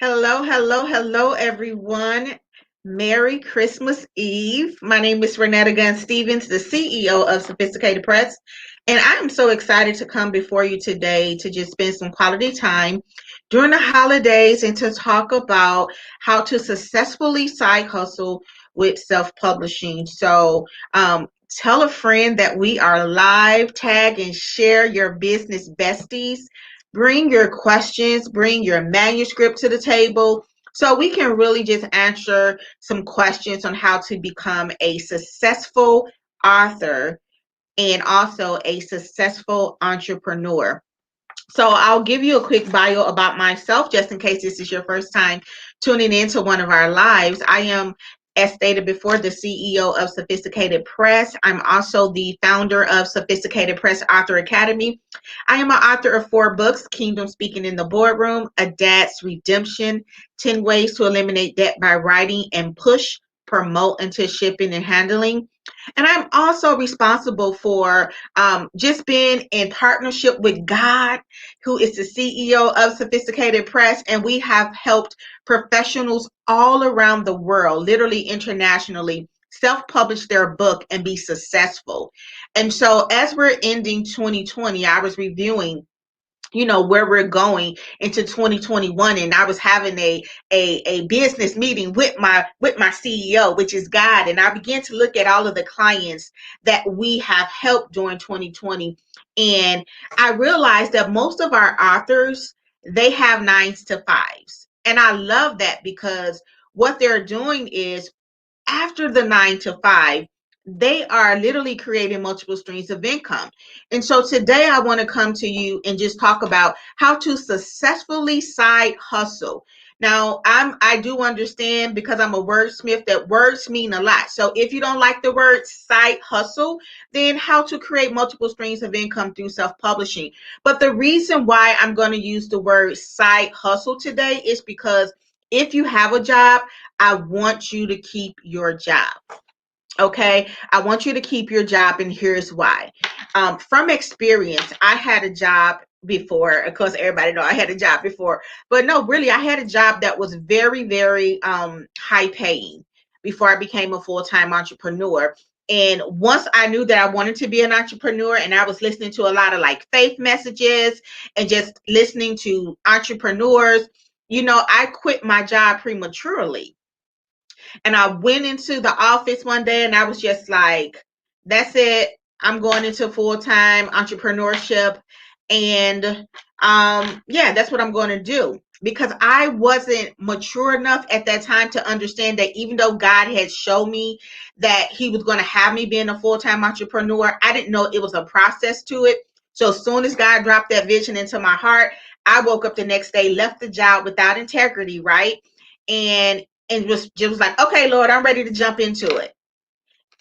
Hello, hello, hello, everyone. Merry Christmas Eve. My name is Renetta Gunn Stevens, the CEO of Sophisticated Press, and I am so excited to come before you today to just spend some quality time during the holidays and to talk about how to successfully side hustle with self-publishing. Tell a friend that we are live, tag and share your business besties. Bring your questions, bring your manuscript to the table so we can really just answer some questions on how to become a successful author and also a successful entrepreneur. So I'll give you a quick bio about myself just in case this is your first time tuning into one of our lives. I am, as stated before, the CEO of Sophisticated Press. I'm also the founder of Sophisticated Press Author Academy. I am an author of 4 books: Kingdom Speaking in the Boardroom, A Dad's Redemption, 10 Ways to Eliminate Debt by Writing, and Push, Promote into Shipping and Handling. And I'm also responsible for just being in partnership with God, who is the CEO of Sophisticated Press, and we have helped professionals all around the world, literally internationally, self-publish their book and be successful. And so as we're ending 2020, I was reviewing where we're going into 2021, and I was having a business meeting with my CEO, which is God, and I began to look at all of the clients that we have helped during 2020, and I realized that most of our authors, they have 9 to 5s, and I love that because what they're doing is, after the 9 to 5, they are literally creating multiple streams of income. And so today I want to come to you and just talk about how to successfully side hustle. Now, I do understand, because I'm a wordsmith, that words mean a lot. So if you don't like the word side hustle, then how to create multiple streams of income through self-publishing. But the reason why I'm going to use the word side hustle today is because if you have a job, I want you to keep your job. Okay, I want you to keep your job, and here's why. From experience, I had a job before. Of course, everybody know I had a job before, but no, really, I had a job that was very, very high paying before I became a full-time entrepreneur. And once I knew that I wanted to be an entrepreneur, and I was listening to a lot of like faith messages and just listening to entrepreneurs, I quit my job prematurely. And I went into the office one day and I was just like, that's it. I'm going into full-time entrepreneurship. And yeah, that's what I'm going to do. Because I wasn't mature enough at that time to understand that even though God had shown me that He was going to have me being a full-time entrepreneur, I didn't know it was a process to it. So as soon as God dropped that vision into my heart, I woke up the next day, left the job without integrity, right? And was like, okay, Lord, I'm ready to jump into it.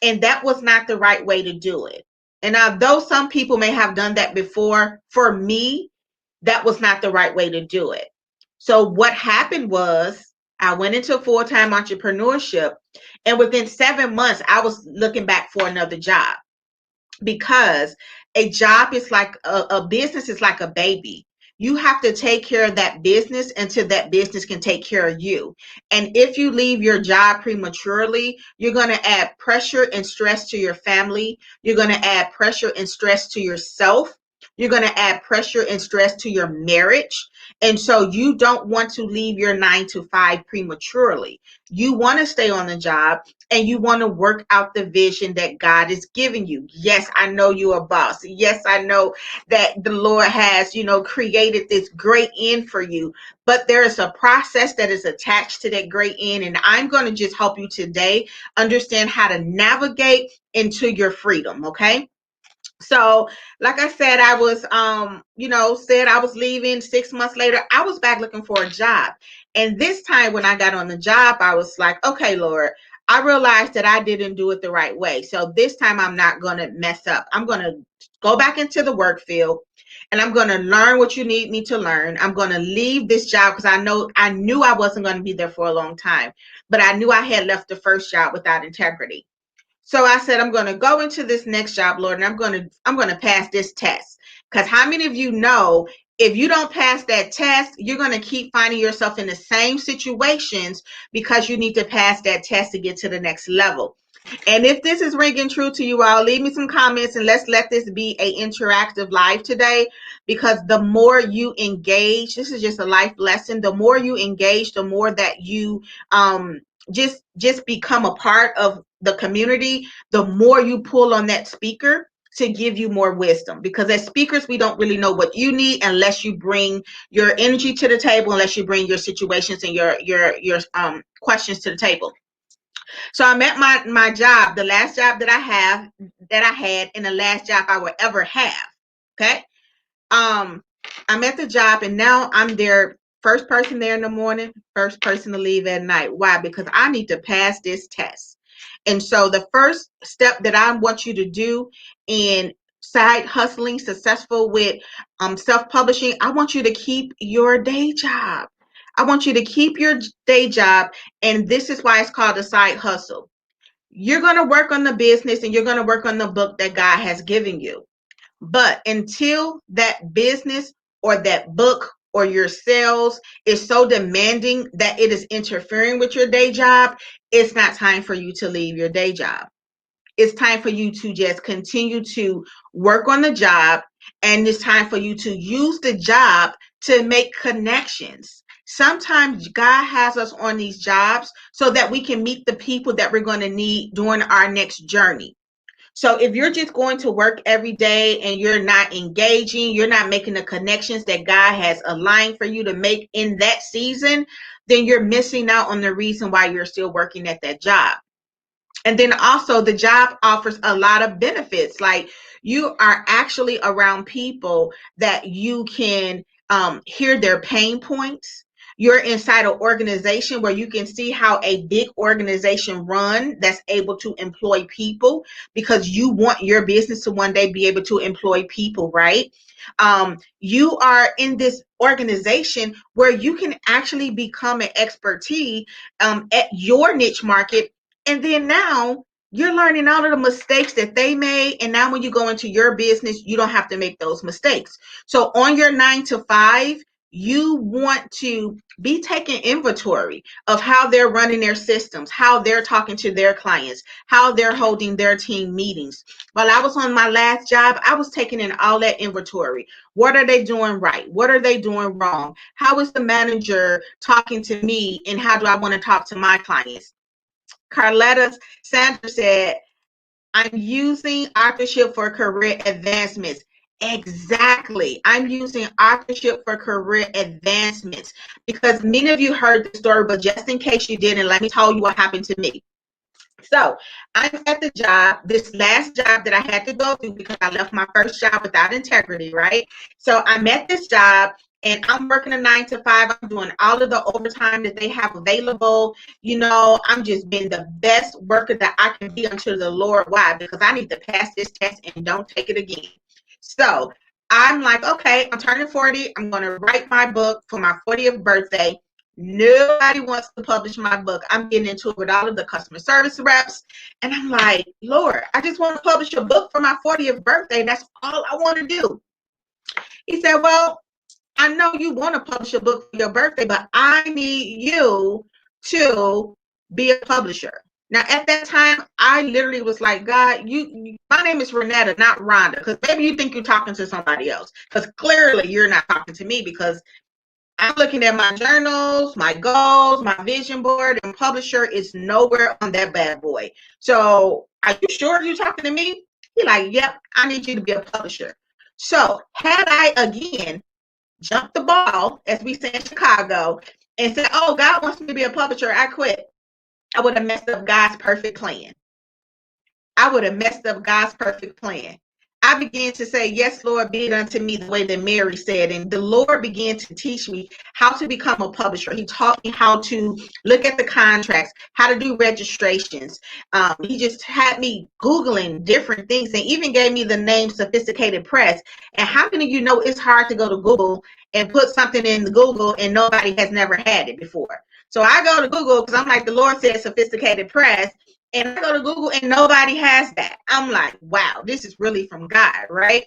And that was not the right way to do it. And although some people may have done that before, for me, that was not the right way to do it. So what happened was, I went into full-time entrepreneurship, and within 7 months, I was looking back for another job, because a job is like a business is like a baby. You have to take care of that business until that business can take care of you. And if you leave your job prematurely, you're going to add pressure and stress to your family. You're going to add pressure and stress to yourself. You're going to add pressure and stress to your marriage. And so you don't want to leave your 9 to 5 prematurely. You want to stay on the job, and you want to work out the vision that God is giving you. Yes, I know you're a boss. Yes, I know that the Lord has, created this great end for you, but there is a process that is attached to that great end. And I'm going to just help you today understand how to navigate into your freedom. Okay. So, like I said, I was, said I was leaving. 6 months later, I was back looking for a job. And this time when I got on the job, I was like, okay, Lord, I realized that I didn't do it the right way. So this time I'm not going to mess up. I'm going to go back into the work field, and I'm going to learn what you need me to learn. I'm going to leave this job because I knew I wasn't going to be there for a long time, but I knew I had left the first job without integrity. So I said, I'm going to go into this next job, Lord, and I'm going to pass this test. Because how many of you know, If you don't pass that test, you're going to keep finding yourself in the same situations because you need to pass that test to get to the next level. And if this is ringing true to you all, leave me some comments and let's let this be a interactive live today, because the more you engage, this is just a life lesson. The more you engage, the more that you just become a part of the community, the more you pull on that speaker to give you more wisdom. Because as speakers, we don't really know what you need unless you bring your energy to the table, unless you bring your situations and your questions to the table. So I'm at my job, the last job that I had, and the last job I would ever have. Okay. I'm at the job, and now I'm their first person there in the morning, first person to leave at night. Why? Because I need to pass this test. And so the first step that I want you to do in side hustling, successful with self-publishing, I want you to keep your day job. I want you to keep your day job. And this is why it's called a side hustle. You're going to work on the business and you're going to work on the book that God has given you. But until that business or that book or your sales is so demanding that it is interfering with your day job, it's not time for you to leave your day job. It's time for you to just continue to work on the job, and it's time for you to use the job to make connections. Sometimes God has us on these jobs so that we can meet the people that we're going to need during our next journey. So if you're just going to work every day and you're not engaging, you're not making the connections that God has aligned for you to make in that season, then you're missing out on the reason why you're still working at that job. And then also the job offers a lot of benefits. Like, you are actually around people that you can hear their pain points. You're inside an organization where you can see how a big organization run that's able to employ people, because you want your business to one day be able to employ people, right? You are in this organization where you can actually become an expertise at your niche market, and then now you're learning all of the mistakes that they made. And now when you go into your business, you don't have to make those mistakes. So on your 9 to 5, you want to be taking inventory of how they're running their systems, how they're talking to their clients, how they're holding their team meetings. While I was on my last job, I was taking in all that inventory. What are they doing right? What are they doing wrong? How is the manager talking to me? And how do I want to talk to my clients? Carletta Sanders said, I'm using authorship for career advancements. Exactly. I'm using authorship for career advancements, because many of you heard the story, but just in case you didn't, let me tell you what happened to me. So I'm at the job, this last job that I had to go through because I left my first job without integrity, right? So I'm at this job and I'm working a 9 to 5. I'm doing all of the overtime that they have available. You know, I'm just being the best worker that I can be unto the Lord. Why? Because I need to pass this test and don't take it again. So I'm like, okay, I'm turning 40. I'm going to write my book for my 40th birthday. Nobody wants to publish my book. I'm getting into it with all of the customer service reps. And I'm like, Lord, I just want to publish a book for my 40th birthday. That's all I want to do. He said, well, I know you want to publish a book for your birthday, but I need you to be a publisher. Now, at that time, I literally was like, God, my name is Renetta, not Rhonda, because maybe you think you're talking to somebody else, because clearly you're not talking to me, because I'm looking at my journals, my goals, my vision board, and publisher is nowhere on that bad boy. So, are you sure you're talking to me? He's like, yep, I need you to be a publisher. So, had I again jumped the ball, as we say in Chicago, and said, oh, God wants me to be a publisher, I quit, I would have messed up God's perfect plan. I would have messed up God's perfect plan. I began to say, yes, Lord, be it unto me the way that Mary said. And the Lord began to teach me how to become a publisher. He taught me how to look at the contracts, how to do registrations. He just had me Googling different things, and even gave me the name Sophisticated Press. And how many of you know it's hard to go to Google and put something in the Google and nobody has never had it before? So I go to Google because I'm like, the Lord said Sophisticated Press. And I go to Google and nobody has that. I'm like, wow, this is really from God, right?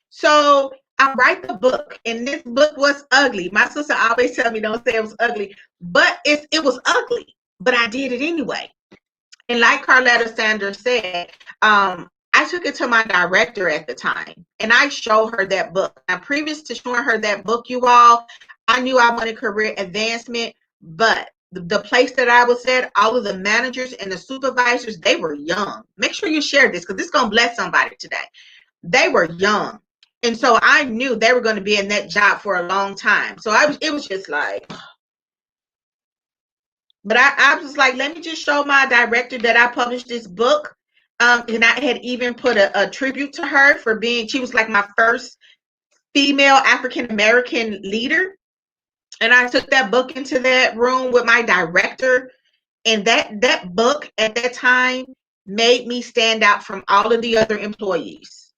So I write the book, and this book was ugly. My sister always tell me don't say it was ugly, but it was ugly. But I did it anyway. And like Carletta Sanders said, I took it to my director at the time, and I showed her that book. Now, previous to showing her that book, you all, I knew I wanted career advancement, but the place that I was at, all of the managers and the supervisors, they were young. Make sure you share this because this is going to bless somebody today. They were young. And so I knew they were going to be in that job for a long time. So it was just like, but I was like, let me just show my director that I published this book. And I had even put a tribute to her for she was like my first female African American leader. And I took that book into that room with my director. And that book at that time made me stand out from all of the other employees.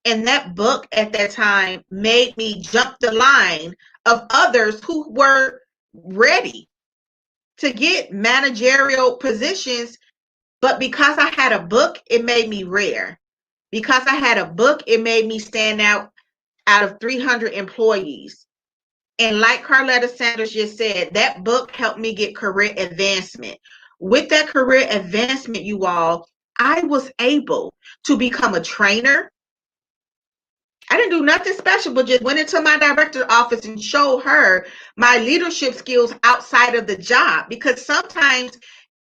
And that book at that time made me jump the line of others who were ready to get managerial positions. But because I had a book, it made me rare. Because I had a book, it made me stand out of 300 employees. And like Carletta Sanders just said, that book helped me get career advancement. With that career advancement, you all, I was able to become a trainer. I didn't do nothing special, but just went into my director's office and showed her my leadership skills outside of the job. Because sometimes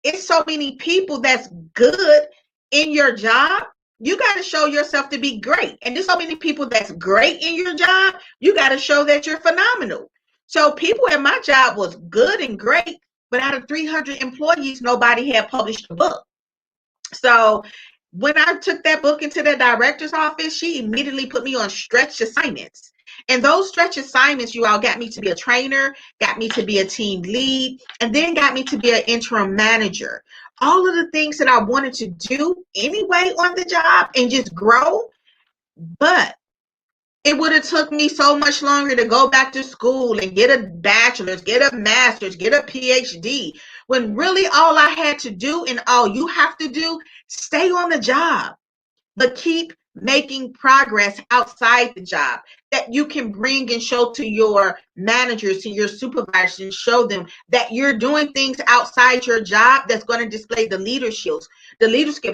it's so many people that's good in your job. You got to show yourself to be great. And there's so many people that's great in your job. You got to show that you're phenomenal. So people at my job was good and great, but out of 300 employees, nobody had published a book. So when I took that book into the director's office, she immediately put me on stretch assignments. And those stretch assignments, you all, got me to be a trainer, got me to be a team lead, and then got me to be an interim manager. All of the things that I wanted to do anyway on the job and just grow. But it would have took me so much longer to go back to school and get a bachelor's, get a master's, get a PhD, when really all I had to do, and all you have to do, stay on the job, but keep making progress outside the job that you can bring and show to your managers, to your supervisors, and show them that you're doing things outside your job that's going to display the leadership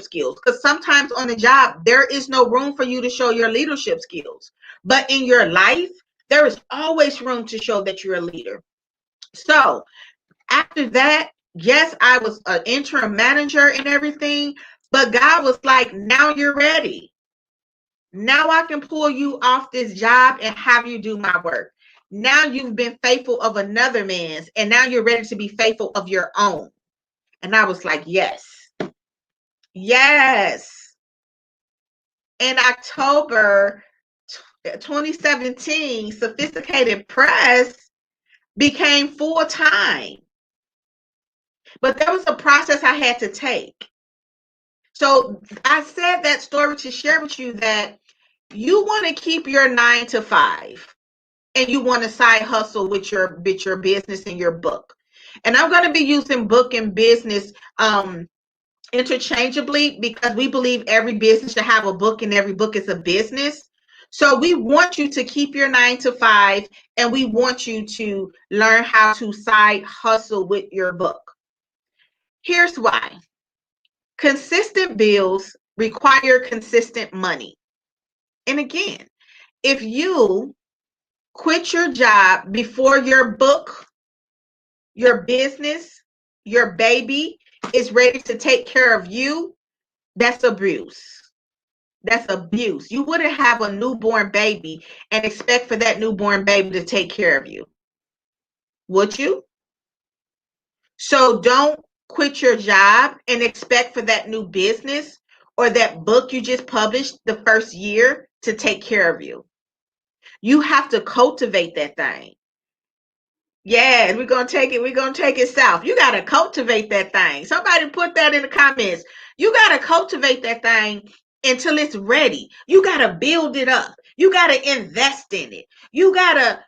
skills. Because sometimes on the job, there is no room for you to show your leadership skills. But in your life, there is always room to show that you're a leader. So after that, yes, I was an interim manager and everything, but God was like, now you're ready. Now I can pull you off this job and have you do my work. Now you've been faithful of another man's, and now you're ready to be faithful of your own. And I was like, yes. Yes. In October 2017, Sophisticated Press became full-time. But there was a process I had to take. So I said that story to share with you that you want to keep your 9 to 5 and you want to side hustle with your business and your book. And I'm going to be using book and business interchangeably because we believe every business should have a book and every book is a business. So we want you to keep your 9 to 5 and we want you to learn how to side hustle with your book. Here's why. Consistent bills require consistent money. And again, if you quit your job before your book, your business, your baby is ready to take care of you, that's abuse. That's abuse. You wouldn't have a newborn baby and expect for that newborn baby to take care of you. Would you? So don't quit your job and expect for that new business or that book you just published the first year to take care of you. You have to cultivate that thing. Yeah, we're gonna take it south. You gotta cultivate that thing. Somebody put that in the comments. You gotta cultivate that thing until it's ready. You gotta build it up. You gotta invest in it. You gotta,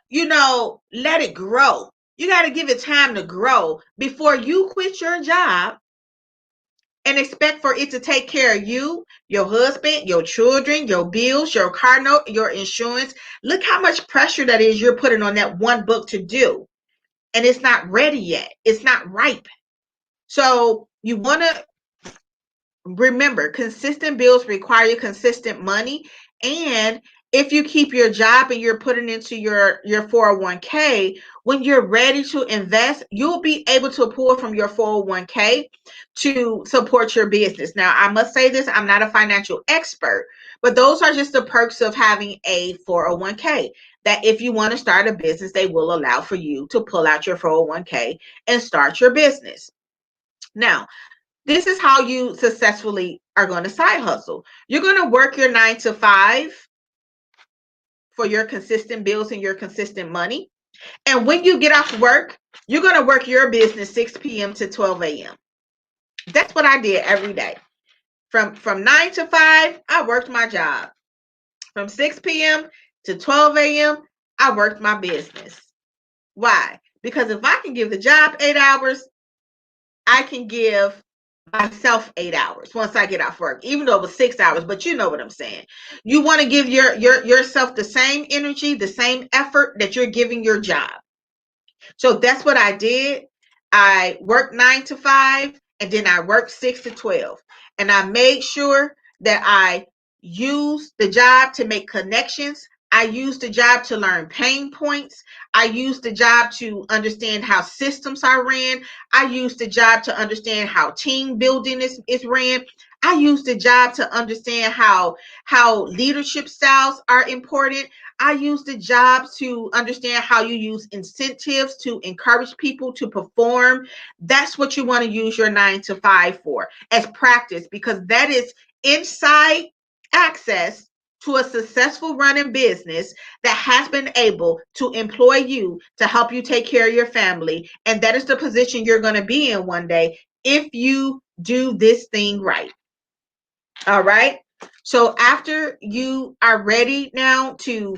let it grow. You gotta give it time to grow before you quit your job and expect for it to take care of you, your husband, your children, your bills, your car note, your insurance. Look how much pressure that is you're putting on that one book to do. And it's not ready yet. It's not ripe. So you want to remember, consistent bills require consistent money. And if you keep your job and you're putting into your 401k, when you're ready to invest, you'll be able to pull from your 401k to support your business. Now, I must say this, I'm not a financial expert, but those are just the perks of having a 401k. That if you want to start a business, they will allow for you to pull out your 401k and start your business. Now, this is how you successfully are going to side hustle. You're going to work your 9 to 5 for your consistent bills and your consistent money. And when you get off work, you're going to work your business 6 p.m. to 12 a.m. That's what I did every day. From 9 to 5, I worked my job. From 6 p.m. to 12 a.m., I worked my business. Why? Because if I can give the job 8 hours, I can give myself 8 hours once I get off work, even though it was 6 hours, but you know what I'm saying. You want to give yourself the same energy, the same effort that you're giving your job. So that's what I did. I worked 9 to 5 and then I worked 6 to 12. And I made sure that I used the job to make connections. I used the job to learn pain points. I used the job to understand how systems are ran. I used the job to understand how team building is ran. I used the job to understand how leadership styles are important. I use the job to understand how you use incentives to encourage people to perform. That's what you want to use your 9 to 5 for, as practice, because that is inside access to a successful running business that has been able to employ you to help you take care of your family. And that is the position you're going to be in one day if you do this thing right. All right. So after you are ready now to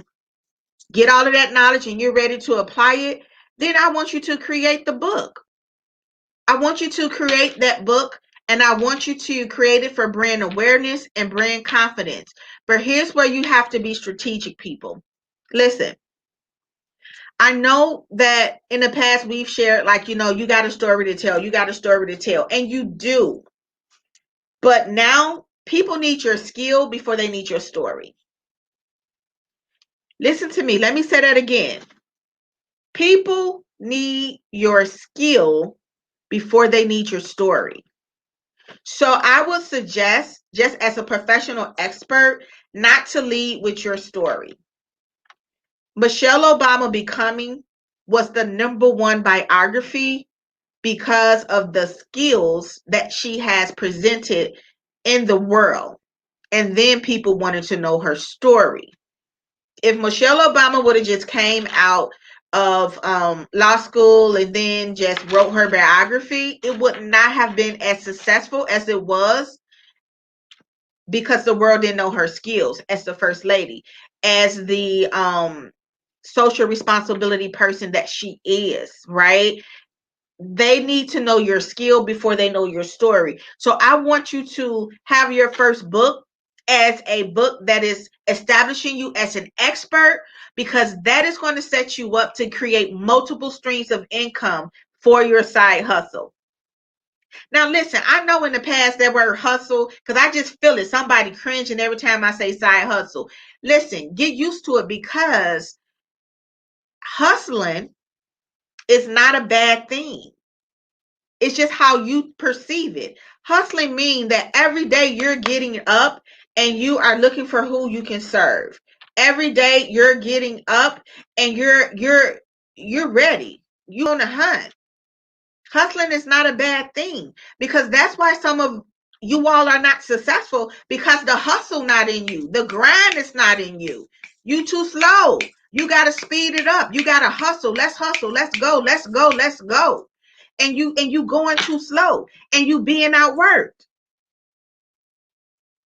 get all of that knowledge and you're ready to apply it, then I want you to create the book. I want you to create that book, and I want you to create it for brand awareness and brand confidence. But here's where you have to be strategic, people. Listen, I know that in the past we've shared, like, you got a story to tell. You got a story to tell, and you do. But now people need your skill before they need your story. Listen to me. Let me say that again. People need your skill before they need your story. So I would suggest, just as a professional expert, not to lead with your story. Michelle Obama Becoming was the #1 biography because of the skills that she has presented in the world. And then people wanted to know her story. If Michelle Obama would have just came out of law school and then just wrote her biography, it would not have been as successful as it was, because the world didn't know her skills as the first lady, as the social responsibility person that she is, right? They need to know your skill before they know your story. So I want you to have your first book as a book that is establishing you as an expert, because that is going to set you up to create multiple streams of income for your side hustle. Now, listen, I know in the past that word hustle, because I just feel it. Somebody cringing every time I say side hustle. Listen, get used to it, because hustling is not a bad thing. It's just how you perceive it. Hustling means that every day you're getting up and you are looking for who you can serve. Every day you're getting up and you're ready. You're on the hunt. Hustling is not a bad thing, because that's why some of you all are not successful, because the hustle not in you. The grind is not in you. You too slow. You got to speed it up. You got to hustle. Let's hustle. Let's go. Let's go. Let's go. And you going too slow and you being outworked.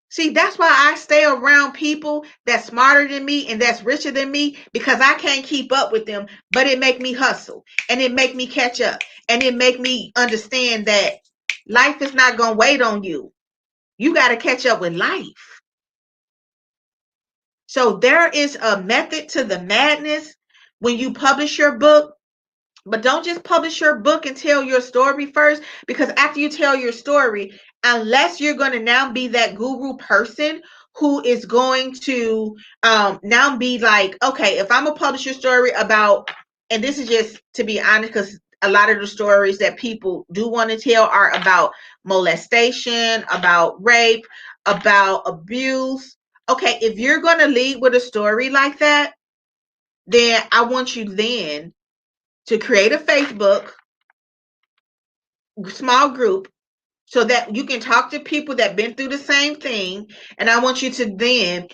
See, that's why I stay around people that's smarter than me and that's richer than me, because I can't keep up with them, but it make me hustle and it make me catch up and it make me understand that Life is not going to wait on you. You got to catch up with life. So there is a method to the madness when you publish your book. But don't just publish your book and tell your story first, because after you tell your story, unless you're going to now be that guru person who is going to now be like, okay, if I'm going to publish a story about, and this is just to be honest, because a lot of the stories that people do want to tell are about molestation, about rape, about abuse. Okay, if you're going to lead with a story like that, then I want you then to create a Facebook small group so that you can talk to people that been through the same thing. And I want you to then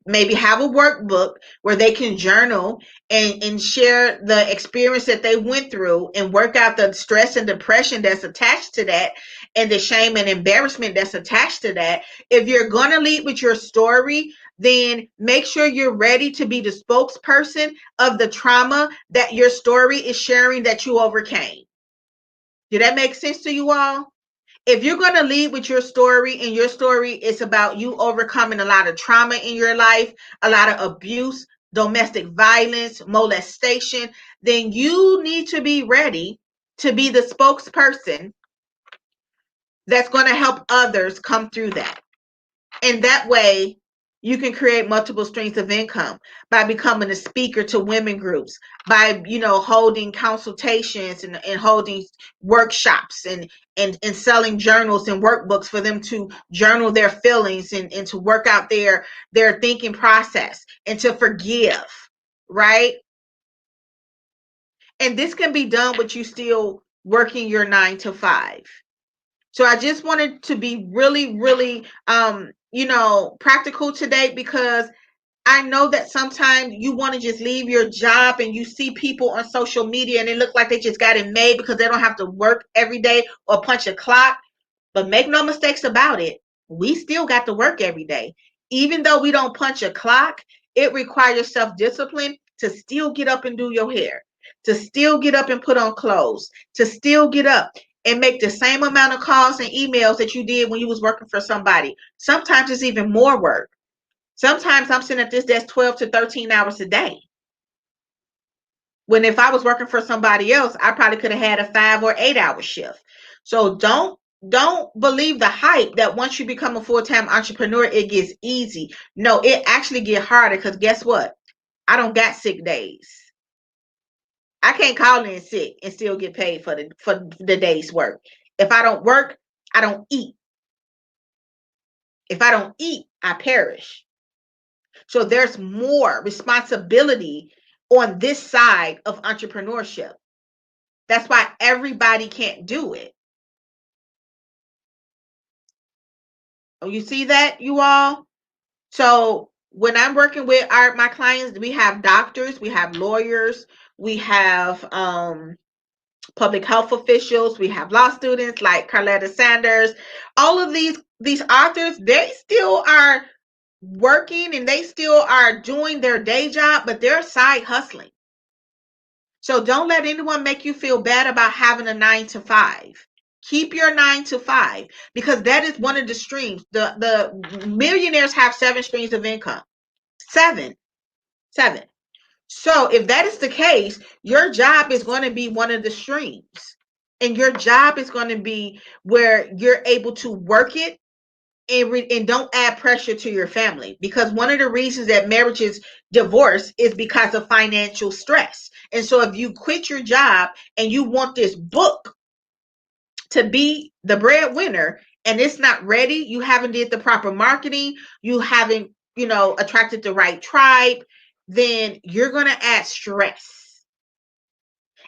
maybe have a workbook where they can journal and share the experience that they went through and work out the stress and depression that's attached to that and the shame and embarrassment that's attached to that. If you're going to lead with your story, then make sure you're ready to be the spokesperson of the trauma that your story is sharing that you overcame. Did that make sense to you all? If you're going to lead with your story, and your story is about you overcoming a lot of trauma in your life, a lot of abuse, domestic violence, molestation, then you need to be ready to be the spokesperson that's going to help others come through that. And that way, you can create multiple streams of income by becoming a speaker to women groups, by holding consultations and holding workshops and selling journals and workbooks for them to journal their feelings and to work out their thinking process and to forgive, right? And this can be done with you still working your 9 to 5. So I just wanted to be really, really, practical today, because I know that sometimes you want to just leave your job and you see people on social media and it looks like they just got it made because they don't have to work every day or punch a clock. But make no mistakes about it, we still got to work every day. Even though we don't punch a clock, it requires self-discipline to still get up and do your hair, to still get up and put on clothes, to still get up and make the same amount of calls and emails that you did when you was working for somebody. Sometimes it's even more work. Sometimes I'm sitting at this desk 12 to 13 hours a day. When if I was working for somebody else, I probably could have had a 5 or 8 hour shift. So don't believe the hype that once you become a full-time entrepreneur, it gets easy. No, it actually get harder, because guess what? I don't got sick days. I can't call in sick and still get paid for the day's work. If I don't work, I don't eat. If I don't eat, I perish. So there's more responsibility on this side of entrepreneurship. That's why everybody can't do it. Oh, you see that, you all? So when I'm working with my clients, we have doctors, we have lawyers, we have public health officials, we have law students like Carletta Sanders. All of these authors, they still are working and they still are doing their day job, but they're side hustling. So don't let anyone make you feel bad about having a 9 to 5. Keep your 9 to 5, because that is one of the streams. The millionaires have 7 streams of income. Seven. So if that is the case, your job is going to be one of the streams. And your job is going to be where you're able to work it and don't add pressure to your family, because one of the reasons that marriages divorce is because of financial stress. And so if you quit your job and you want this book to be the breadwinner and it's not ready, you haven't did the proper marketing, you haven't attracted the right tribe, then you're going to add stress.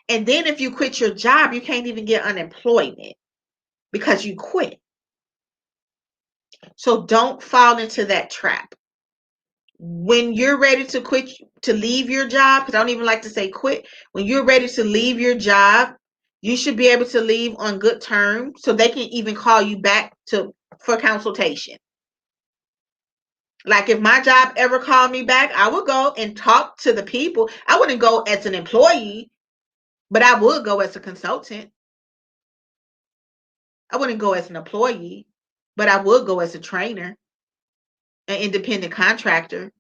And then if you quit your job, you can't even get unemployment because you quit. So don't fall into that trap. When you're ready to quit, to leave your job, because I don't even like to say quit, when you're ready to leave your job, you should be able to leave on good terms so they can even call you back for consultation. Like if my job ever called me back, I would go and talk to the people. I wouldn't go as an employee, but I would go as a consultant. I wouldn't go as an employee, but I would go as a trainer, an independent contractor.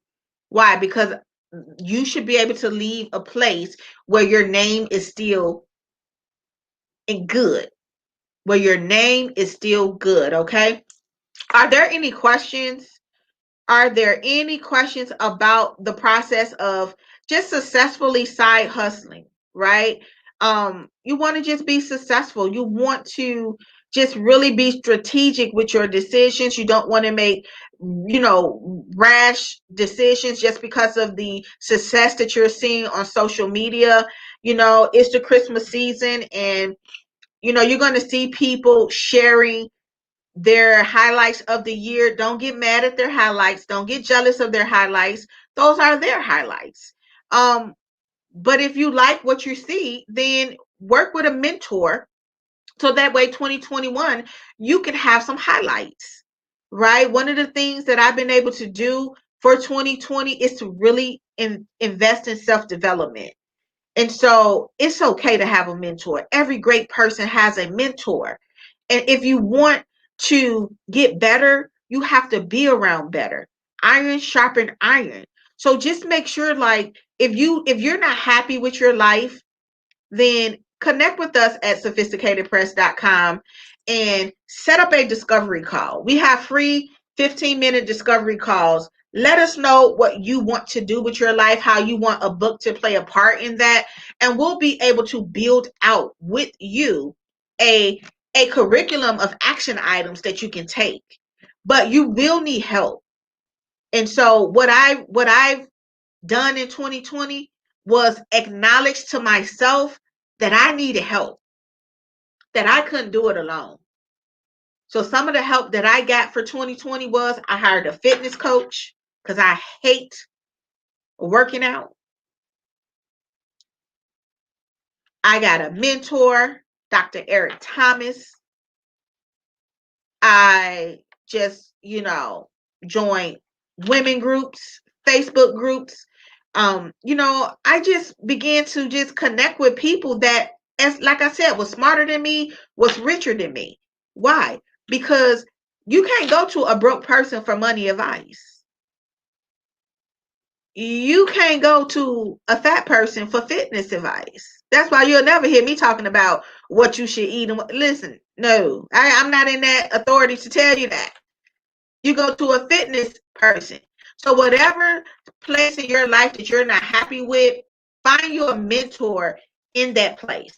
Why? Because you should be able to leave a place where your name is still in good, where your name is still good. Okay. Are there any questions? Are there any questions about the process of just successfully side hustling, right? You want to just be successful. You want to just really be strategic with your decisions. You don't want to make, rash decisions just because of the success that you're seeing on social media. It's the Christmas season, and you're going to see people sharing their highlights of the year. Don't get mad at their highlights. Don't get jealous of their highlights. Those are their highlights. But if you like what you see, then work with a mentor so that way 2021 you can have some highlights, right? One of the things that I've been able to do for 2020 is to really invest in self-development. And so it's okay to have a mentor. Every great person has a mentor. And if you want to get better, you have to be around better. Iron sharpen iron. So just make sure, like, if you're not happy with your life, then connect with us at sophisticatedpress.com and set up a discovery call. We have free 15-minute discovery calls. Let us know what you want to do with your life, how you want a book to play a part in that, and we'll be able to build out with you a curriculum of action items that you can take. But you will need help. And so what I've done in 2020 was acknowledge to myself that I needed help, that I couldn't do it alone. So some of the help that I got for 2020 was I hired a fitness coach because I hate working out. I got a mentor, Dr. Eric Thomas. I just, joined women groups, Facebook groups. I just began to just connect with people that, as like I said, was smarter than me, was richer than me. Why? Because you can't go to a broke person for money advice. You can't go to a fat person for fitness advice. That's why you'll never hear me talking about what you should eat. And listen, no, I'm not in that authority to tell you that. You go to a fitness person. So whatever place in your life that you're not happy with, find you a mentor in that place.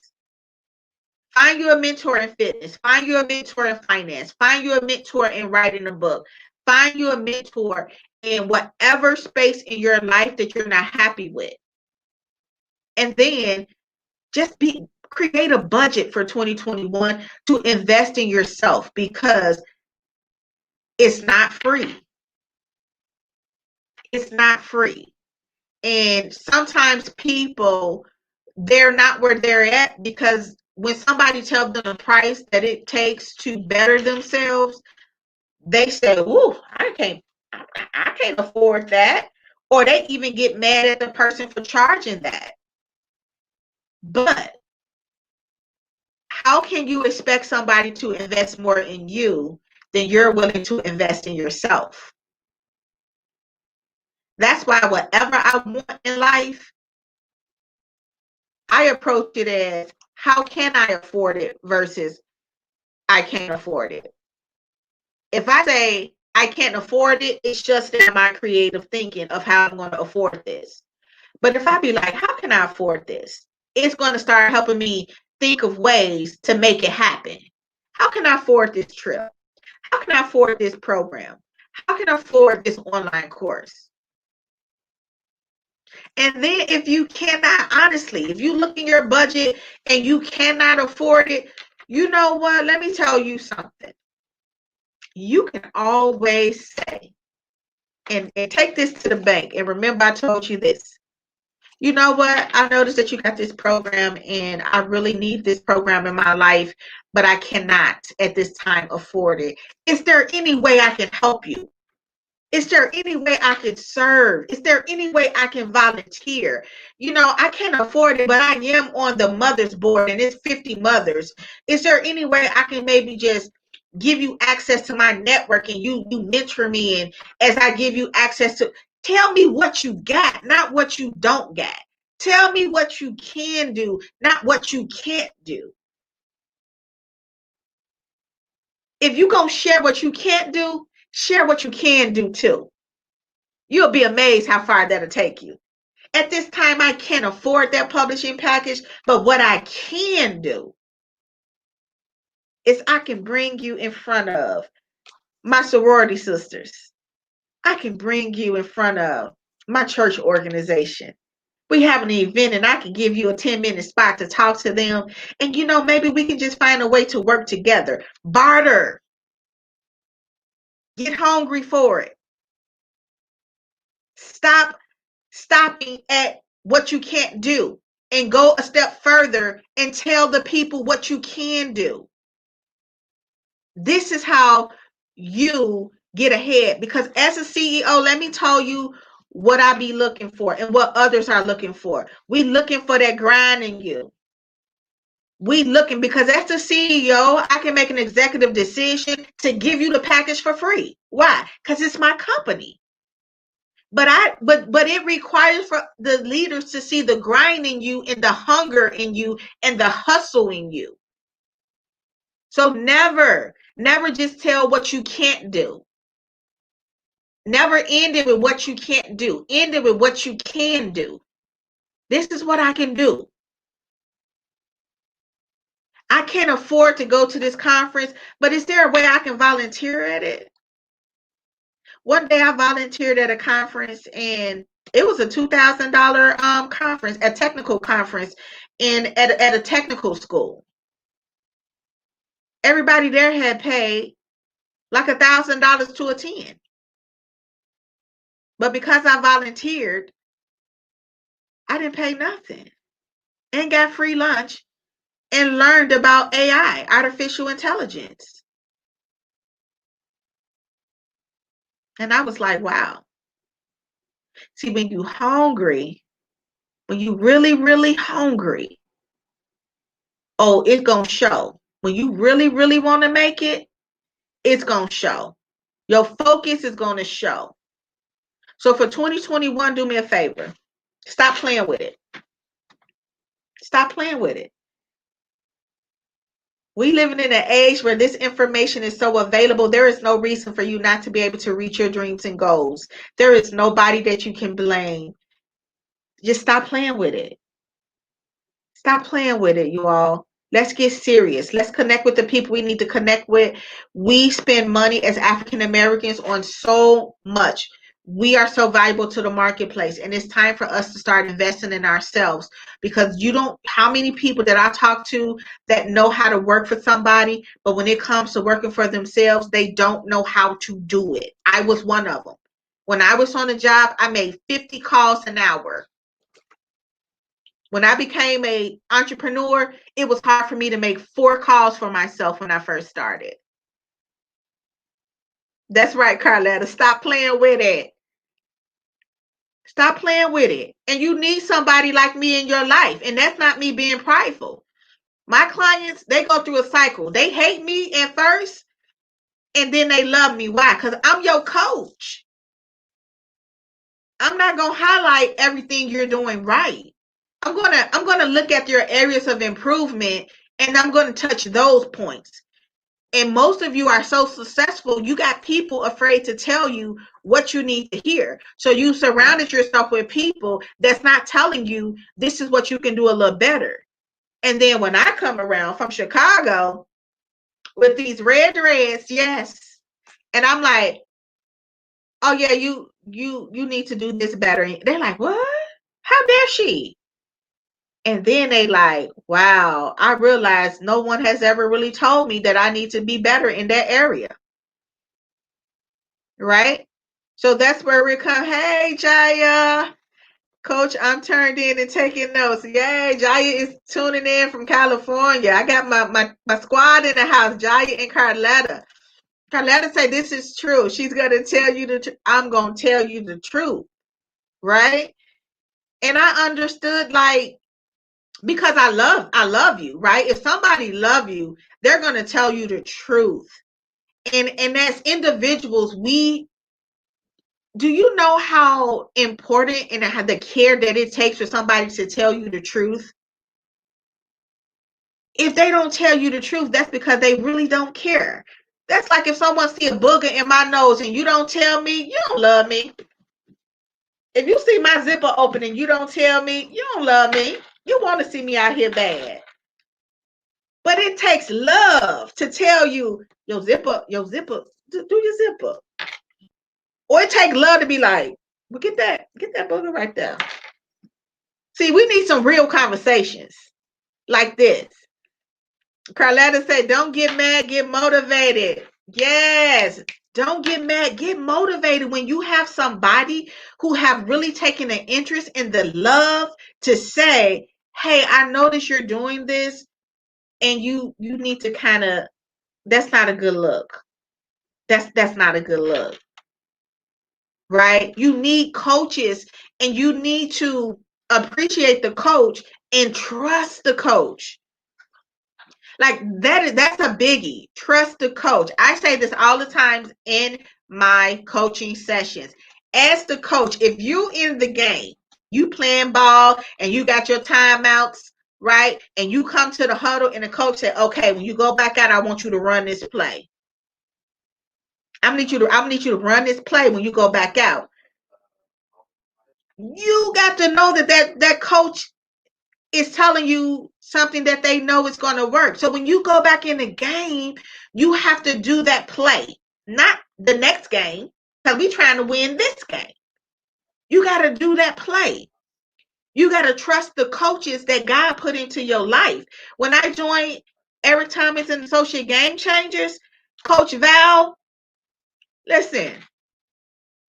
Find you a mentor in fitness. Find you a mentor in finance. Find you a mentor in writing a book. Find you a mentor in whatever space in your life that you're not happy with. And then just create a budget for 2021 to invest in yourself, because it's not free. It's not free. And sometimes people, they're not where they're at because when somebody tells them the price that it takes to better themselves, they say, "Ooh, I can't afford that." Or they even get mad at the person for charging that. But how can you expect somebody to invest more in you than you're willing to invest in yourself? That's why whatever I want in life, I approach it as, how can I afford it versus I can't afford it. If I say I can't afford it, it's just in my creative thinking of how I'm going to afford this. But if I be like, how can I afford this? It's going to start helping me think of ways to make it happen. How can I afford this trip? How can I afford this program? How can I afford this online course? And then if you cannot, honestly, if you look in your budget and you cannot afford it, you know what? Let me tell you something. You can always say, and take this to the bank. And remember, I told you this. You know what? I noticed that you got this program and I really need this program in my life, but I cannot at this time afford it. Is there any way I can help you? Is there any way I could serve? Is there any way I can volunteer? I can't afford it, but I am on the mothers board and it's 50 mothers. Is there any way I can maybe just give you access to my network and you mentor me, and as I give you access to, tell me what you got, not what you don't got. Tell me what you can do, not what you can't do. If you're going to share what you can't do, share what you can do too. You'll be amazed how far that'll take you. At this time, I can't afford that publishing package, but what I can do is I can bring you in front of my sorority sisters. I can bring you in front of my church organization. We have an event and I can give you a 10-minute spot to talk to them. And maybe we can just find a way to work together. Barter. Get hungry for it. Stop stopping at what you can't do and go a step further and tell the people what you can do. This is how you get ahead, because as a CEO, let me tell you what I be looking for and what others are looking for. We looking for that grind in you. We looking, because as the CEO, I can make an executive decision to give you the package for free. Why? Because it's my company. But it requires for the leaders to see the grind in you and the hunger in you and the hustle in you. So never just tell what you can't do. Never end it with what you can't do. End it with what you can do. This is what I can do. I can't afford to go to this conference, but is there a way I can volunteer at it? One day I volunteered at a conference, and it was a $2,000 conference, a technical conference at a technical school. Everybody there had paid like $1,000 to attend. But because I volunteered, I didn't pay nothing and got free lunch and learned about AI, artificial intelligence. And I was like, wow. See, when you hungry, when you really, really hungry, oh, it's going to show. When you really, really want to make it, it's going to show. Your focus is going to show. So for 2021, do me a favor. Stop playing with it. Stop playing with it. We living in an age where this information is so available. There is no reason for you not to be able to reach your dreams and goals. There is nobody that you can blame. Just stop playing with it. Stop playing with it, you all. Let's get serious. Let's connect with the people we need to connect with. We spend money as African Americans on so much. We are so valuable to the marketplace, and it's time for us to start investing in ourselves, because how many people that I talk to that know how to work for somebody, but when it comes to working for themselves, they don't know how to do it. I was one of them. When I was on a job, I made 50 calls an hour. When I became an entrepreneur, it was hard for me to make 4 calls for myself when I first started. That's right, Carletta. Stop playing with it. Stop playing with it. And you need somebody like me in your life. And that's not me being prideful. My clients, they go through a cycle. They hate me at first, and then they love me. Why? Because I'm your coach. I'm not going to highlight everything you're doing right. I'm gonna look at your areas of improvement, and I'm going to touch those points. And most of you are so successful, you got people afraid to tell you what you need to hear. So you surrounded yourself with people that's not telling you this is what you can do a little better. And then when I come around from Chicago with these red dreads, yes, and I'm like, oh yeah, you need to do this better. And they're like, what? How dare she? And then they like, wow, I realized no one has ever really told me that I need to be better in that area. Right? So that's where we come. Hey, Jaya. Coach, I'm turned in and taking notes. Yay, Jaya is tuning in from California. I got my squad in the house, Jaya and Carletta. Carletta say this is true. She's gonna tell you I'm gonna tell you the truth, right? And I understood, like, because I love you, right? If somebody love you, they're gonna tell you the truth. And as individuals, do you know how important and how the care that it takes for somebody to tell you the truth? If they don't tell you the truth, that's because they really don't care. That's like if someone see a booger in my nose and you don't tell me, you don't love me. If you see my zipper open and you don't tell me, you don't love me. You want to see me out here bad. But it takes love to tell you, your zipper, do your zipper. Or it takes love to be like, well, get that booger right there. See, we need some real conversations like this. Carletta said, don't get mad, get motivated. Yes. Don't get mad, get motivated when you have somebody who have really taken an interest in the love to say, hey, I notice you're doing this and you need to kind of, that's not a good look. That's not a good look. Right? You need coaches and you need to appreciate the coach and trust the coach. Like that's a biggie. Trust the coach. I say this all the times in my coaching sessions. As the coach, if you in the game, you playing ball and you got your timeouts, right? And you come to the huddle and the coach said, okay, when you go back out, I want you to run this play. I need you to run this play when you go back out. You got to know that coach is telling you something that they know is going to work. So when you go back in the game, you have to do that play, not the next game, because we're trying to win this game. You got to do that play. You got to trust the coaches that God put into your life. When I joined Eric Thomas and Associate Game Changers, Coach Val, listen,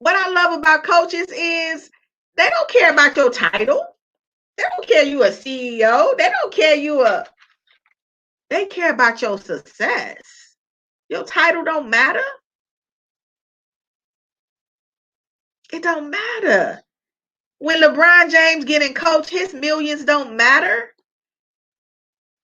what I love about coaches is they don't care about your title. They don't care you a CEO. They don't care they care about your success. Your title don't matter. It don't matter. When LeBron James getting coached, his millions don't matter.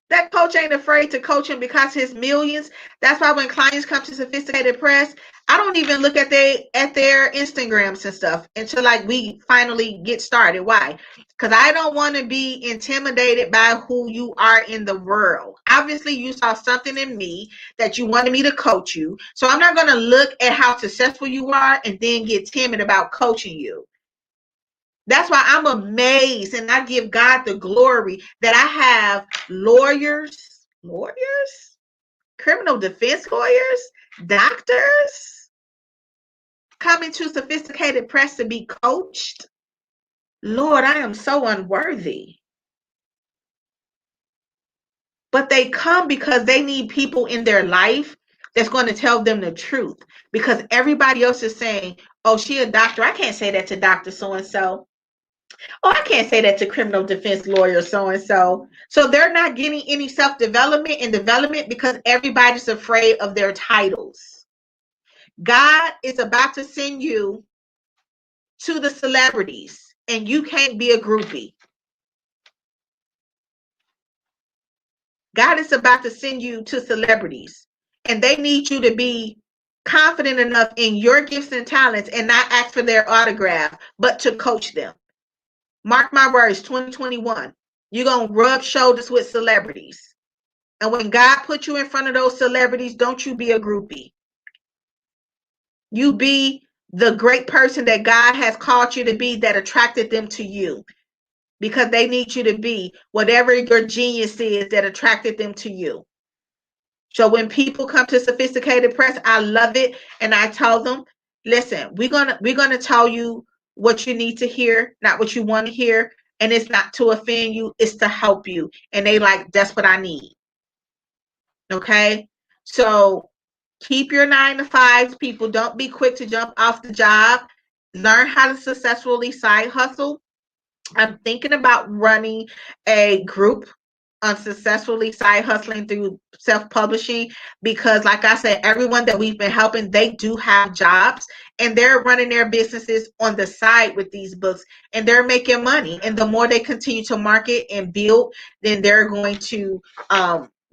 That coach ain't afraid to coach him because his millions. That's why when clients come to Sophisticated Press, I don't even look at their Instagrams and stuff until like we finally get started. Why? Because I don't want to be intimidated by who you are in the world. Obviously, you saw something in me that you wanted me to coach you. So I'm not going to look at how successful you are and then get timid about coaching you. That's why I'm amazed and I give God the glory that I have lawyers, criminal defense lawyers, doctors coming to Sophisticated Press to be coached. Lord, I am so unworthy. But they come because they need people in their life that's going to tell them the truth. Because everybody else is saying, oh, she a doctor. I can't say that to Dr. So-and-so. Oh, I can't say that to criminal defense lawyer so-and-so. So they're not getting any self-development and development because everybody's afraid of their titles. God is about to send you to the celebrities and you can't be a groupie. God is about to send you to celebrities and they need you to be confident enough in your gifts and talents and not ask for their autograph, but to coach them. Mark my words, 2021, you're going to rub shoulders with celebrities. And when God put you in front of those celebrities, don't you be a groupie. You be the great person that God has called you to be that attracted them to you. Because they need you to be whatever your genius is that attracted them to you. So when people come to Sophisticated Press, I love it. And I tell them, listen, we're gonna tell you what you need to hear, not what you want to hear. And it's not to offend you, it's to help you. And they like, that's what I need. Okay. So keep your 9-to-5s, people. Don't be quick to jump off the job. Learn how to successfully side hustle. I'm thinking about running a group unsuccessfully side hustling through self-publishing, because like I said, everyone that we've been helping, they do have jobs and they're running their businesses on the side with these books, and they're making money. And the more they continue to market and build, then they're going to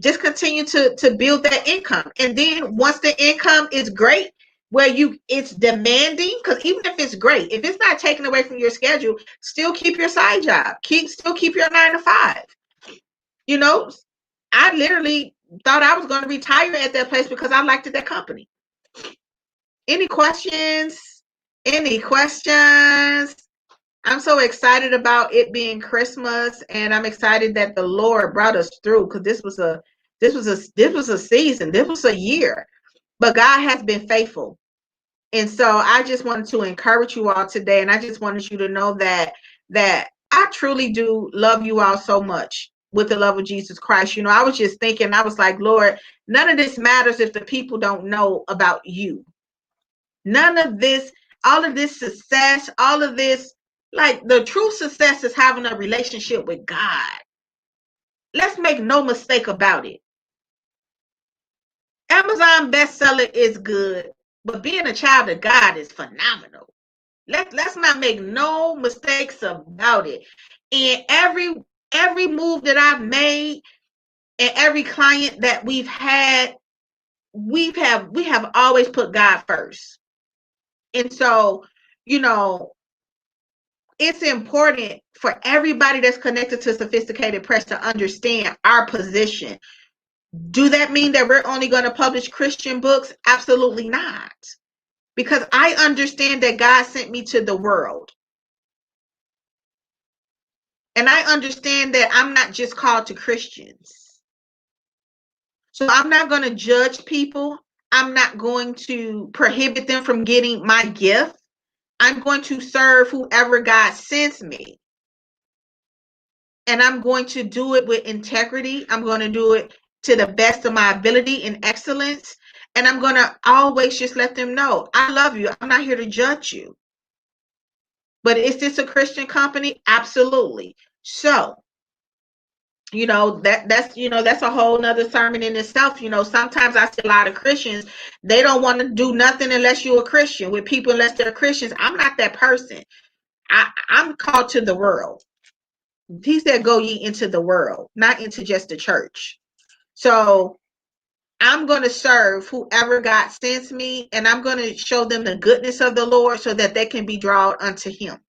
just continue to build that income. And then once the income is great, where it's demanding, because even if it's great, if it's not taken away from your schedule, still keep your side job, still keep your 9 to 5. You know, I literally thought I was going to retire at that place because I liked that company. Any questions? Any questions? I'm so excited about it being Christmas, and I'm excited that the Lord brought us through, because this was a season, this was a year, but God has been faithful. And so I just wanted to encourage you all today, and I just wanted you to know that I truly do love you all so much with the love of Jesus Christ. I was just thinking, I was like, Lord, none of this matters if the people don't know about you. None of this, all of this success, all of this, like, the true success is having a relationship with God. Let's make no mistake about it. Amazon bestseller is good, but being a child of God is phenomenal. Let's not make no mistakes about it. And every move that I've made and every client that we've had, we have always put God first. And so, it's important for everybody that's connected to Sophisticated Press to understand our position. Do that mean that we're only going to publish Christian books? Absolutely not. Because I understand that God sent me to the world. And I understand that I'm not just called to Christians. So I'm not going to judge people. I'm not going to prohibit them from getting my gift. I'm going to serve whoever God sends me. And I'm going to do it with integrity. I'm going to do it to the best of my ability and excellence. And I'm going to always just let them know, I love you. I'm not here to judge you. But is this a Christian company? Absolutely. So, that's a whole nother sermon in itself. Sometimes I see a lot of Christians, they don't want to do nothing unless you're a Christian with people, unless they're Christians. I'm not that person. I'm called to the world. He said, go ye into the world, not into just the church. So I'm going to serve whoever God sends me, and I'm going to show them the goodness of the Lord so that they can be drawn unto him.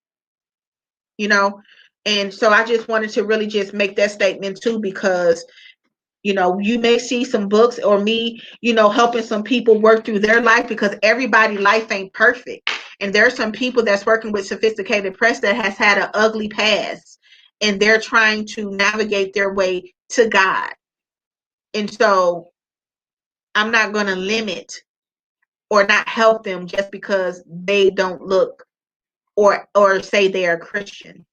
And so I just wanted to really just make that statement too, because you may see some books or me, helping some people work through their life, because everybody's life ain't perfect. And there are some people that's working with Sophisticated Press that has had an ugly past, and they're trying to navigate their way to God. And so I'm not going to limit or not help them just because they don't look or say they are Christian.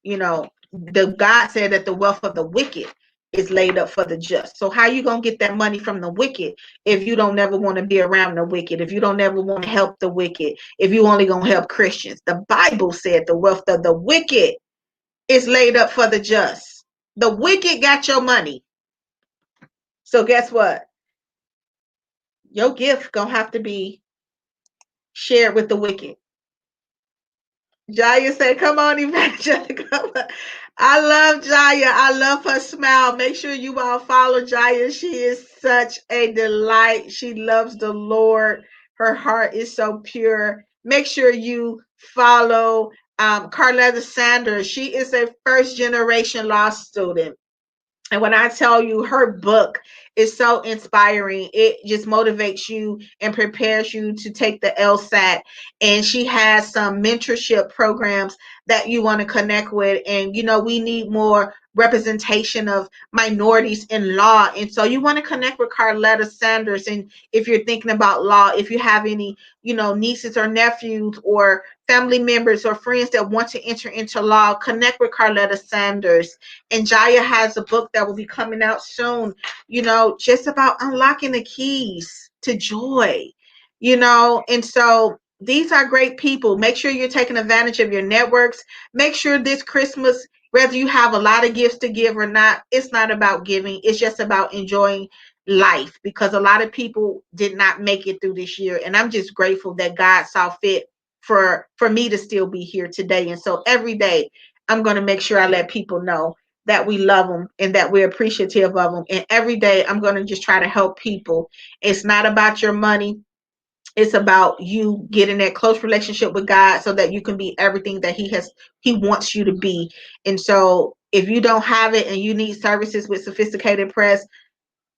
The God said that the wealth of the wicked is laid up for the just. So how you gonna get that money from the wicked if you don't never want to be around the wicked, if you don't ever want to help the wicked, if you only gonna help Christians? The Bible said the wealth of the wicked is laid up for the just. The wicked got your money. So guess what? Your gift gonna have to be shared with the wicked. Jaya said, come on, Evangelist. I love Jaya. I love her smile. Make sure you all follow Jaya. She is such a delight. She loves the Lord. Her heart is so pure. Make sure you follow Carletta Sanders. She is a first-generation law student. And when I tell you, her book is so inspiring, it just motivates you and prepares you to take the LSAT. And she has some mentorship programs that you want to connect with. And, we need more representation of minorities in law. And so you want to connect with Carletta Sanders. And if you're thinking about law, if you have any, nieces or nephews or family members or friends that want to enter into law, connect with Carletta Sanders. And Jaya has a book that will be coming out soon, just about unlocking the keys to joy, and so these are great people. Make sure you're taking advantage of your networks. Make sure this Christmas whether you have a lot of gifts to give or not, it's not about giving. It's just about enjoying life, because a lot of people did not make it through this year. And I'm just grateful that God saw fit for me to still be here today. And so every day I'm going to make sure I let people know that we love them and that we're appreciative of them. And every day I'm going to just try to help people. It's not about your money. It's about you getting that close relationship with God so that you can be everything that he wants you to be. And so if you don't have it and you need services with Sophisticated Press,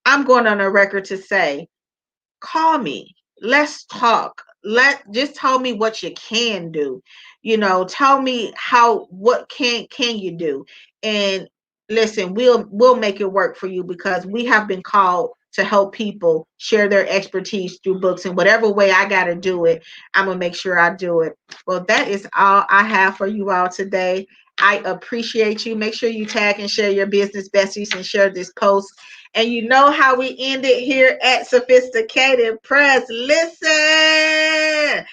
I'm going on a record to say, call me. Let's talk. Just tell me what you can do. Tell me what can you do. And listen, we'll make it work for you, because we have been called to help people share their expertise through books. And whatever way I got to do it, I'm going to make sure I do it. Well, that is all I have for you all today. I appreciate you. Make sure you tag and share your business besties and share this post. And you know how we end it here at Sophisticated Press. Listen.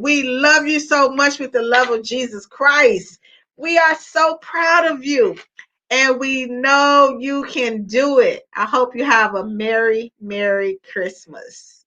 We love you so much with the love of Jesus Christ. We are so proud of you. And we know you can do it. I hope you have a Merry, Merry Christmas.